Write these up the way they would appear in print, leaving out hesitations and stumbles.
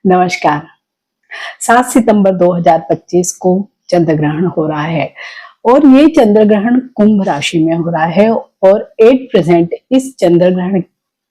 नमस्कार। 7 सितंबर 2025 को चंद्र ग्रहण हो रहा है और ये चंद्र ग्रहण कुंभ राशि में हो रहा है और एट प्रेजेंट इस चंद्र ग्रहण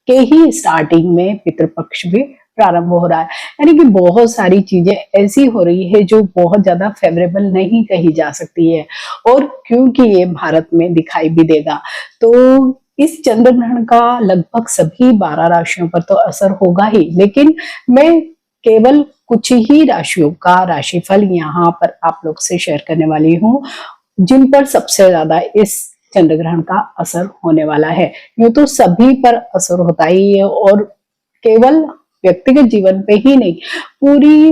के ही स्टार्टिंग में पितृपक्ष भी प्रारंभ हो रहा है। यानी कि बहुत सारी चीजें ऐसी हो रही है जो बहुत ज्यादा फेवरेबल नहीं कही जा सकती है और क्योंकि ये भारत में दिखाई भी देगा तो इस चंद्र ग्रहण का लगभग सभी 12 राशियों पर तो असर होगा ही, लेकिन मैं केवल कुछ ही राशियों का राशिफल यहाँ पर आप लोग से शेयर करने वाली हूँ जिन पर सबसे ज्यादा इस चंद्र ग्रहण का असर होने वाला है। यूं तो सभी पर असर होता ही है और केवल व्यक्तिगत जीवन पे ही नहीं, पूरी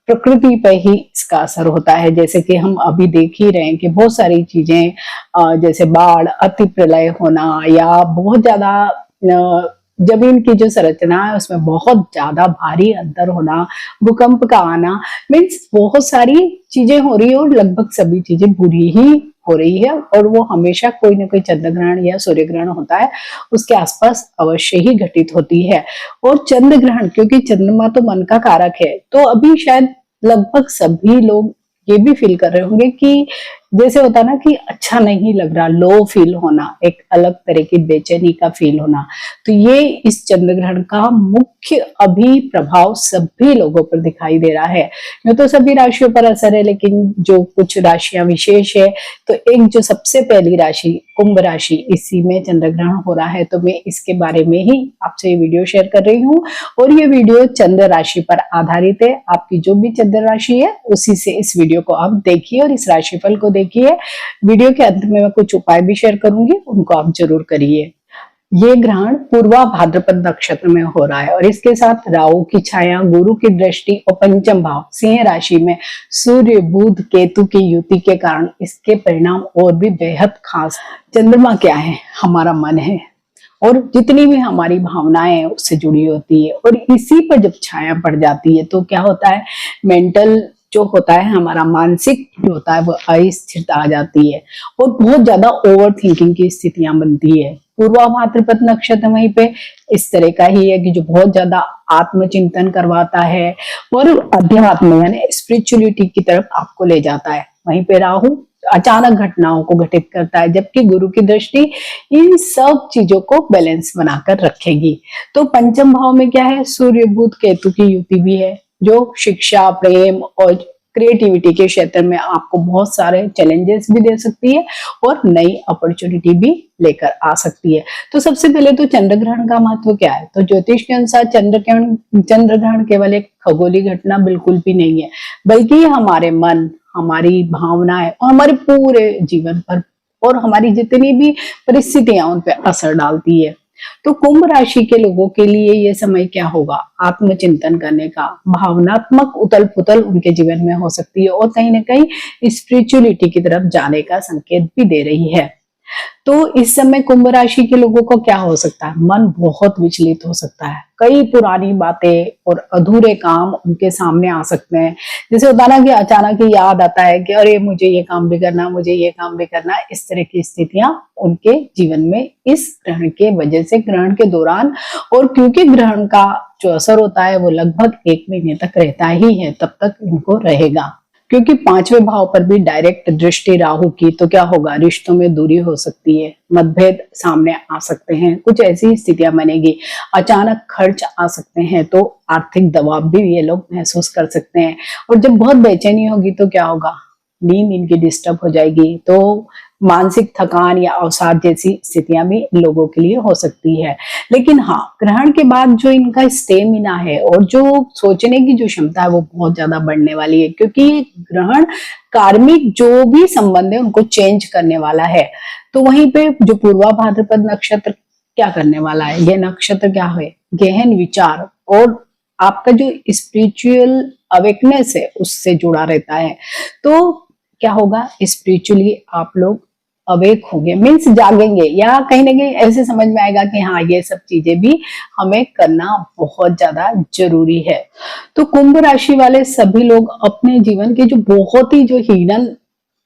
प्रकृति पे ही इसका असर होता है। जैसे कि हम अभी देख ही रहे हैं कि बहुत सारी चीजें जैसे बाढ़, अति प्रलय होना या बहुत ज्यादा जमीन की जो संरचना है उसमें बहुत ज्यादा भारी अंतर होना, भूकंप का आना, मीन्स बहुत सारी चीजें हो रही है और लगभग सभी चीजें बुरी ही हो रही है और वो हमेशा कोई ना कोई चंद्र ग्रहण या सूर्य ग्रहण होता है उसके आसपास अवश्य ही घटित होती है। और चंद्र ग्रहण क्योंकि चंद्रमा तो मन का कारक है तो अभी शायद लगभग सभी लोग ये भी फील कर रहे होंगे कि जैसे होता ना कि अच्छा नहीं लग रहा, लो फील होना, एक अलग तरह की बेचैनी का फील होना। तो ये इस चंद्र ग्रहण का मुख्य अभी प्रभाव सभी लोगों पर दिखाई दे रहा है। यूं तो सभी राशियों पर असर है लेकिन जो कुछ राशियां विशेष है तो एक जो सबसे पहली राशि कुंभ राशि, इसी में चंद्र ग्रहण हो रहा है तो मैं इसके बारे में ही आपसे ये वीडियो शेयर कर रही हूँ। और ये वीडियो चंद्र राशि पर आधारित है। आपकी जो भी चंद्र राशि है उसी से इस वीडियो को आप देखिए और इस राशिफल को देखिए। वीडियो के अंत में मैं कुछ उपाय भी शेयर करूंगी, उनको आप जरूर करिए। ये ग्रहण पूर्वा भाद्रपद नक्षत्र में हो रहा है और इसके साथ राहु की छाया, गुरु की दृष्टि और पंचम भाव सिंह राशि में सूर्य बुध केतु की युति के कारण इसके परिणाम और भी बेहद खास। चंद्रमा क्या है? हमारा मन है और जितनी भी हमारी भावनाएं उससे जुड़ी होती है और इसी पर जब छाया पड़ जाती है तो क्या होता है, मेंटल जो होता है हमारा मानसिक जो होता है वो अस्थिरता आ जाती है और बहुत ज्यादा ओवर थिंकिंग की स्थितियां बनती है। पूर्वा भाद्रपद नक्षत्र वहीं पे इस तरह का ही है कि जो बहुत ज्यादा आत्मचिंतन करवाता है और अध्यात्म यानी स्पिरिचुअलिटी की तरफ आपको ले जाता है। वहीं पे राहु अचानक घटनाओं को घटित करता है जबकि गुरु की दृष्टि इन सब चीजों को बैलेंस बनाकर रखेगी। तो पंचम भाव में क्या है, सूर्य बुध केतु की युति भी है जो शिक्षा, प्रेम और क्रिएटिविटी के क्षेत्र में आपको बहुत सारे चैलेंजेस भी दे सकती है और नई अपॉर्चुनिटी भी लेकर आ सकती है। तो सबसे पहले तो चंद्र ग्रहण का महत्व क्या है, तो ज्योतिष के अनुसार चंद्र ग्रहण केवल एक खगोलीय घटना बिल्कुल भी नहीं है, बल्कि हमारे मन, हमारी भावनाएं और हमारे पूरे जीवन पर और हमारी जितनी भी परिस्थितियां उन पर असर डालती है। तो कुंभ राशि के लोगों के लिए ये समय क्या होगा, आत्मचिंतन करने का, भावनात्मक उथल पुथल उनके जीवन में हो सकती है और कहीं ना कहीं स्पिरिचुअलिटी की तरफ जाने का संकेत भी दे रही है। तो इस समय कुंभ राशि के लोगों को क्या हो सकता है, मन बहुत विचलित हो सकता है, कई पुरानी बातें और अधूरे काम उनके सामने आ सकते हैं। जैसे होता ना कि अचानक ही याद आता है कि अरे मुझे ये काम भी करना, मुझे ये काम भी करना। इस तरह की स्थितियां उनके जीवन में इस ग्रहण के वजह से, ग्रहण के दौरान, और क्योंकि ग्रहण का जो असर होता है वो लगभग 1 महीने तक रहता ही है, तब तक इनको रहेगा। क्योंकि 5वें भाव पर भी डायरेक्ट दृष्टि राहु की, तो क्या होगा, रिश्तों में दूरी हो सकती है, मतभेद सामने आ सकते हैं, कुछ ऐसी स्थितियां बनेगी, अचानक खर्च आ सकते हैं, तो आर्थिक दबाव भी ये लोग महसूस कर सकते हैं। और जब बहुत बेचैनी होगी तो क्या होगा, नींद इनकी डिस्टर्ब हो जाएगी, तो मानसिक थकान या अवसाद जैसी स्थितियां भी लोगों के लिए हो सकती है। लेकिन हाँ, ग्रहण के बाद जो इनका स्टेमिना है और जो सोचने की जो क्षमता है वो बहुत ज्यादा बढ़ने वाली है, क्योंकि ये ग्रहण कार्मिक जो भी संबंध है उनको चेंज करने वाला है। तो वहीं पे जो पूर्वा भाद्रपद नक्षत्र क्या करने वाला है, ये नक्षत्र क्या है, गहन विचार और आपका जो स्पिरिचुअल अवेकनेस है उससे जुड़ा रहता है। तो क्या होगा, स्पिरिचुअली आप लोग अवेक होंगे, मीन्स जागेंगे, या कहीं ना कहीं ऐसे समझ में आएगा कि हाँ ये सब चीजें भी हमें करना बहुत ज्यादा जरूरी है। तो कुंभ राशि वाले सभी लोग अपने जीवन के जो बहुत ही जो हिडन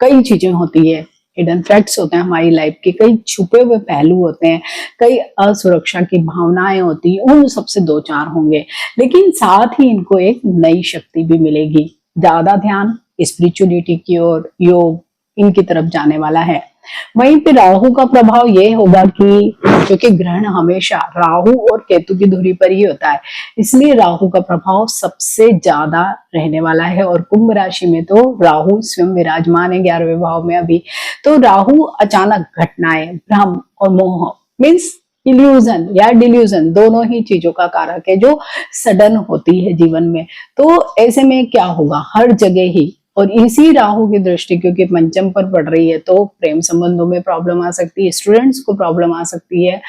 कई चीजें होती है हिडन फैक्ट्स होते हैं हमारी लाइफ के, कई छुपे हुए पहलू होते हैं, कई असुरक्षा की भावनाएं होती हैं, उन सबसे दो चार होंगे, लेकिन साथ ही इनको एक नई शक्ति भी मिलेगी। ज्यादा ध्यान स्पिरिचुअलिटी की ओर, योग, इनकी तरफ जाने वाला है। वहीं पे राहु का प्रभाव ये होगा कि क्योंकि ग्रहण हमेशा राहु और केतु की धुरी पर ही होता है, इसलिए राहु का प्रभाव सबसे ज्यादा रहने वाला है। और कुंभ राशि में तो राहु स्वयं विराजमान है 11वें भाव में अभी। तो राहु अचानक घटनाएं, भ्रम और मोह, मीन्स इल्यूजन या डिल्यूजन, दोनों ही चीजों का कारक है जो सडन होती है जीवन में। तो ऐसे में क्या होगा, हर जगह ही, और इसी राहु की दृष्टि क्योंकि पंचम पर पड़ रही है, तो प्रेम संबंधों में प्रॉब्लम आ सकती है, स्टूडेंट्स को प्रॉब्लम आ सकती है,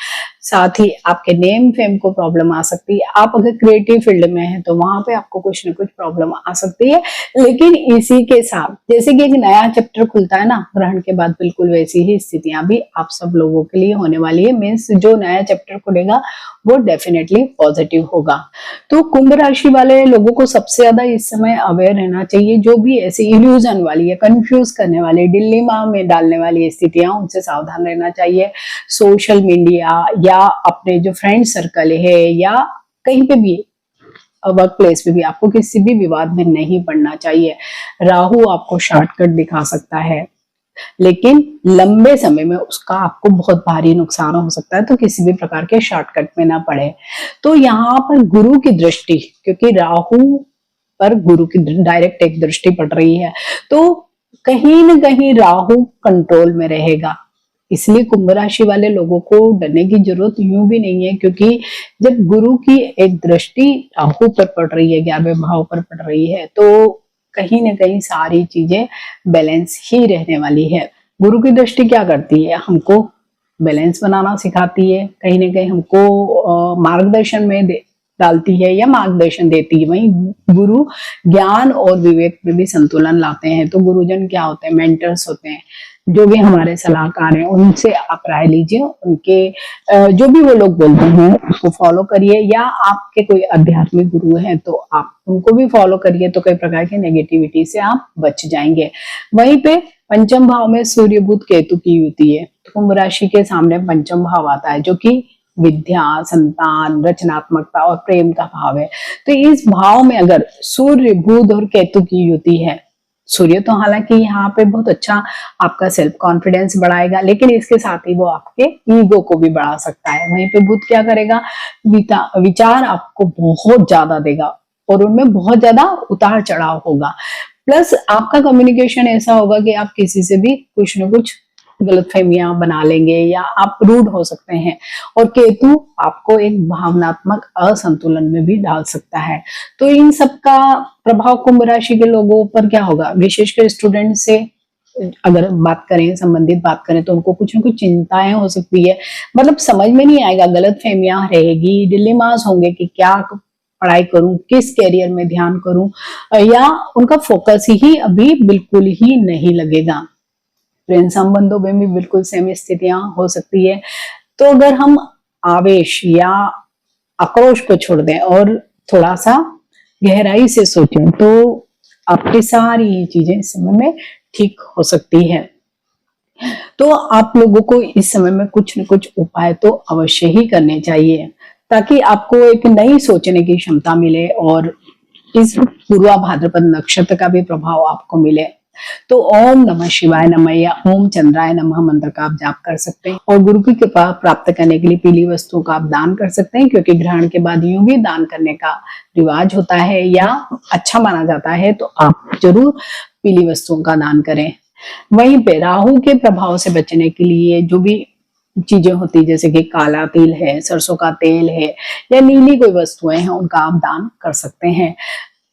साथ ही आपके नेम फेम को प्रॉब्लम आ सकती है। आप अगर क्रिएटिव फील्ड में हैं तो वहां पे आपको कुछ न कुछ प्रॉब्लम आ सकती है। लेकिन इसी के साथ जैसे कि एक नया चैप्टर खुलता है ना ग्रहण के बाद, बिल्कुल वैसी ही स्थितियां भी आप सब लोगों के लिए होने वाली है। मीन्स जो नया चैप्टर खुलेगा वो डेफिनेटली पॉजिटिव होगा। तो कुंभ राशि वाले लोगों को सबसे ज्यादा इस समय अवेयर रहना चाहिए। जो भी ऐसी इल्यूजन वाली है, कंफ्यूज करने वाली, डिलेमा में डालने वाली स्थितियां, उनसे सावधान रहना चाहिए। सोशल मीडिया या अपने जो फ्रेंड सर्कल है या कहीं पे भी, वर्क प्लेस पे भी, आपको किसी भी विवाद में नहीं पड़ना चाहिए। राहु आपको शॉर्टकट दिखा सकता है, लेकिन लंबे समय में उसका आपको बहुत भारी नुकसान हो सकता है, तो किसी भी प्रकार के शॉर्टकट में ना पड़े। तो यहाँ पर गुरु की दृष्टि, क्योंकि राहु पर गुरु की डायरेक्ट एक दृष्टि पड़ रही है, तो कहीं ना कहीं राहु कंट्रोल में रहेगा। इसलिए कुंभ राशि वाले लोगों को डरने की जरूरत यूं भी नहीं है, क्योंकि जब गुरु की एक दृष्टि राहु पर पड़ रही है, 11वें भाव पर पड़ रही है, तो कहीं ना कहीं सारी चीजें बैलेंस ही रहने वाली है। गुरु की दृष्टि क्या करती है, हमको बैलेंस बनाना सिखाती है, कहीं ना कहीं हमको मार्गदर्शन में डालती है या मार्गदर्शन देती है। वहीं गुरु ज्ञान और विवेक में भी संतुलन लाते हैं। तो गुरुजन क्या होते हैं, मेंटर्स होते हैं, जो भी हमारे सलाहकार हैं, उनसे आप राय लीजिए, उनके जो भी वो लोग बोलते हैं उसको फॉलो करिए, या आपके कोई आध्यात्मिक गुरु हैं तो आप उनको भी फॉलो करिए, तो कई प्रकार की नेगेटिविटी से आप बच जाएंगे। वहीं पे पंचम भाव में सूर्य बुध केतु की युति है, तो कुंभ राशि के सामने पंचम भाव आता है जो कि विद्या, संतान, रचनात्मकता और प्रेम का भाव है। तो इस भाव में अगर सूर्य, बुध और केतु की युति है, सूर्य तो हालांकि यहाँ पे बहुत अच्छा आपका सेल्फ कॉन्फिडेंस बढ़ाएगा, लेकिन इसके साथ ही वो आपके ईगो को भी बढ़ा सकता है। वहीं पे बुध क्या करेगा, विचार आपको बहुत ज्यादा देगा और उनमें बहुत ज्यादा उतार चढ़ाव होगा। प्लस आपका कम्युनिकेशन ऐसा होगा कि आप किसी से भी कुछ न कुछ गलतफहमियां बना लेंगे या आप रूड हो सकते हैं। और केतु आपको एक भावनात्मक असंतुलन में भी डाल सकता है। तो इन सब का प्रभाव कुंभ राशि के लोगों पर क्या होगा, विशेषकर स्टूडेंट से अगर बात करें, संबंधित बात करें, तो उनको कुछ न कुछ चिंताएं हो सकती है, मतलब समझ में नहीं आएगा, गलतफहमियां रहेगी, डिलेमास होंगे कि क्या पढ़ाई करूं, किस कैरियर में ध्यान करूं, या उनका फोकस ही अभी बिल्कुल ही नहीं लगेगा। प्रेम संबंधों में भी बिल्कुल सेम स्थितियां हो सकती है। तो अगर हम आवेश या आक्रोश को छोड़ दें और थोड़ा सा गहराई से सोचें, तो आपकी सारी चीजें इस समय में ठीक हो सकती है। तो आप लोगों को इस समय में कुछ न कुछ उपाय तो अवश्य ही करने चाहिए, ताकि आपको एक नई सोचने की क्षमता मिले और इस पूर्वा भाद्रपद नक्षत्र का भी प्रभाव आपको मिले। तो ओम नमः शिवाय नमः या ओम चंद्राय नमः मंत्र का आप जाप कर सकते हैं। और गुरु की कृपा प्राप्त करने के लिए पीली वस्तुओं का आप दान कर सकते हैं, क्योंकि ग्रहण के बाद यूं भी दान करने का रिवाज होता है या अच्छा माना जाता है, तो आप जरूर पीली वस्तुओं का दान करें। वहीं पे राहु के प्रभाव से बचने के लिए जो भी चीजें होती है, जैसे कि काला तिल है, सरसों का तेल है या नीली कोई वस्तुएं हैं, उनका आप दान कर सकते हैं।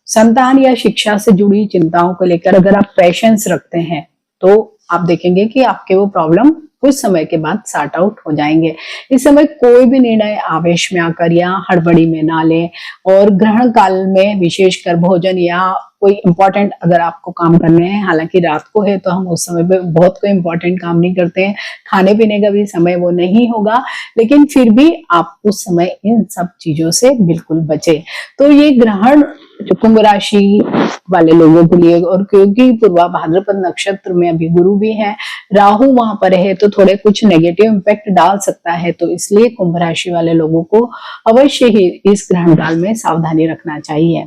संतान या शिक्षा से जुड़ी चिंताओं को लेकर अगर आप पेशेंस रखते हैं, तो आप देखेंगे कि आपके वो प्रॉब्लम कुछ समय के बाद सॉर्ट आउट हो जाएंगे। इस समय कोई भी निर्णय आवेश में आकर या हड़बड़ी में ना लें, और ग्रहण काल में विशेषकर भोजन या कोई इंपॉर्टेंट अगर आपको काम करने हैं, हालांकि रात को है तो हम उस समय पे बहुत कोई इंपॉर्टेंट काम नहीं करते हैं, खाने पीने का भी समय वो नहीं होगा, लेकिन फिर भी आप उस समय इन सब चीजों से बिल्कुल बचे। तो ये ग्रहण जो कुंभ राशि वाले लोगों के लिए, और क्योंकि पूर्वा भाद्रपद नक्षत्र में अभी गुरु भी है, राहु वहां पर है, तो थोड़े कुछ नेगेटिव इम्पैक्ट डाल सकता है। तो इसलिए कुंभ राशि वाले लोगों को अवश्य ही इस ग्रहण काल में सावधानी रखना चाहिए।